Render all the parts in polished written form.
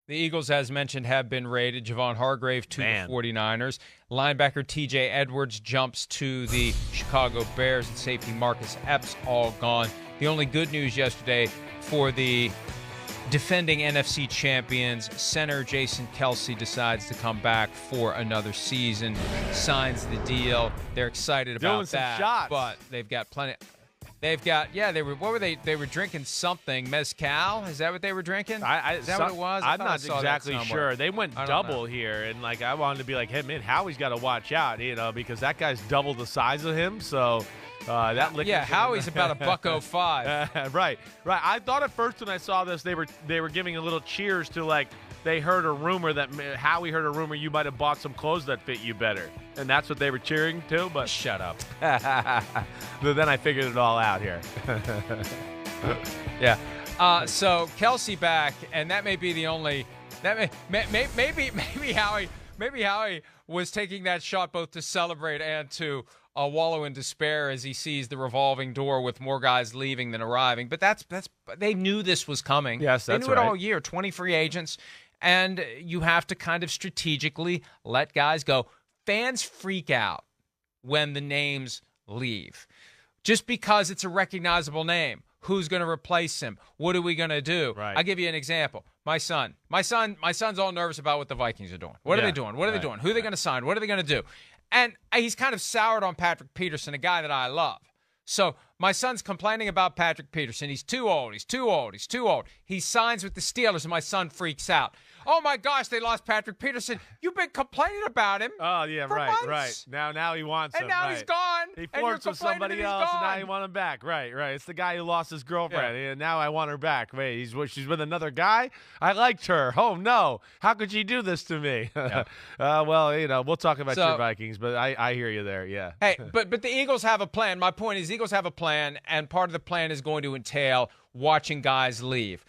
The Eagles, as mentioned, have been raided. Javon Hargrave to the 49ers. Linebacker TJ Edwards jumps to the Chicago Bears, and safety Marcus Epps all gone. The only good news yesterday for the defending NFC champions, center Jason Kelce decides to come back for another season, signs the deal. They're excited about that, shots. But they've got plenty. They've got, what were they? They were drinking something. Mezcal? Is that what they were drinking? Is that what it was? I'm not exactly sure. They went double know. Here, and I wanted to be like, hey, man, Howie's got to watch out, because that guy's double the size of him. So that Howie's about $105. Right. I thought at first when I saw this, they were giving a little cheers to they heard a rumor that Howie heard a rumor you might have bought some clothes that fit you better. And that's what they were cheering to, but shut up. But then I figured it all out here. Yeah. So Kelce back, and that may be the only maybe Howie was taking that shot both to celebrate and to wallow in despair as he sees the revolving door with more guys leaving than arriving. But that's they knew this was coming. Yes, that's They knew right. it all year. 20 free agents. And you have to kind of strategically let guys go. Fans freak out when the names leave. Just because it's a recognizable name. Who's going to replace him? What are we going to do? Right. I'll give you an example. My son's all nervous about what the Vikings are doing. What are they doing? What are they doing? Who are they going to sign? What are they going to do? And he's kind of soured on Patrick Peterson, a guy that I love. So my son's complaining about Patrick Peterson. He's too old. He signs with the Steelers, and my son freaks out. Oh, my gosh, they lost Patrick Peterson. You've been complaining about him. Oh, yeah, for right. months. Now he wants him. And now he's gone. He forced with somebody else, and now you want him back. Right. It's the guy who lost his girlfriend, and now I want her back. Wait, she's with another guy? I liked her. Oh, no. How could she do this to me? Yeah. Well, we'll talk about your Vikings, but I hear you there, yeah. Hey, but the Eagles have a plan. My point is Eagles have a plan, and part of the plan is going to entail watching guys leave.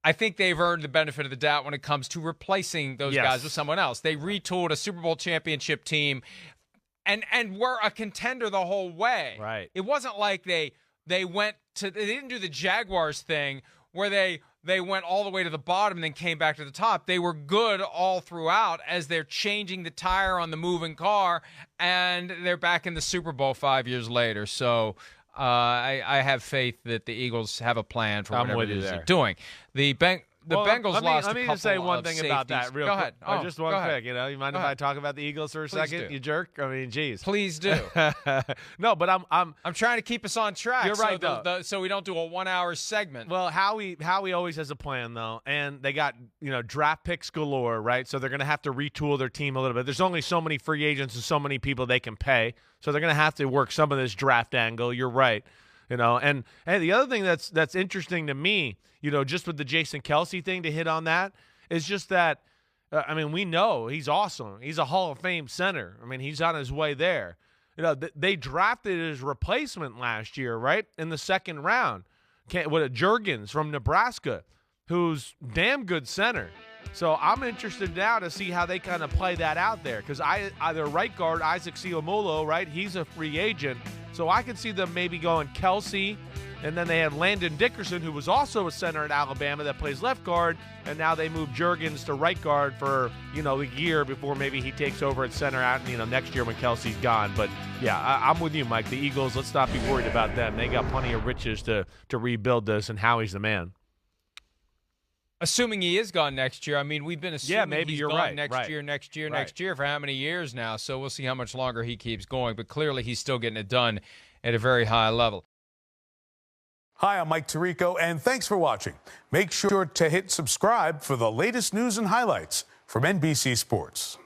I think they've earned the benefit of the doubt when it comes to replacing those guys with someone else. They retooled a Super Bowl championship team and were a contender the whole way. Right. It wasn't like they didn't do the Jaguars thing where they went all the way to the bottom and then came back to the top. They were good all throughout as they're changing the tire on the moving car, and they're back in the Super Bowl 5 years later. So I have faith that the Eagles have a plan for whatever it is they're doing. The Bengals lost. Let me just say one thing about that real quick. Go ahead. Just one quick. You mind if I talk about the Eagles for a second? Do. You jerk. I mean, geez. Please do. No, but I'm trying to keep us on track. You're right, though. So we don't do a 1 hour segment. Well, Howie always has a plan, though, and they got draft picks galore, right? So they're going to have to retool their team a little bit. There's only so many free agents and so many people they can pay, so they're going to have to work some of this draft angle. You're right. And the other thing that's interesting to me, just with the Jason Kelce thing, to hit on that, is just that, we know he's awesome. He's a Hall of Fame center. He's on his way there. They drafted his replacement last year, right, in the second round. Juergens from Nebraska, who's damn good center. So I'm interested now to see how they kind of play that out there, because their right guard, Isaac Seumalo, right, he's a free agent. So I could see them maybe going Kelce, and then they had Landon Dickerson, who was also a center at Alabama that plays left guard, and now they moved Juergens to right guard for, a year before maybe he takes over at center out, next year when Kelsey's gone. But, yeah, I'm with you, Mike. The Eagles, let's not be worried about them. They got plenty of riches to rebuild this, and Howie's the man. Assuming he is gone next year. We've been assuming maybe he's you're gone right. next year for how many years now. So we'll see how much longer he keeps going. But clearly he's still getting it done at a very high level. Hi, I'm Mike Tirico, and thanks for watching. Make sure to hit subscribe for the latest news and highlights from NBC Sports.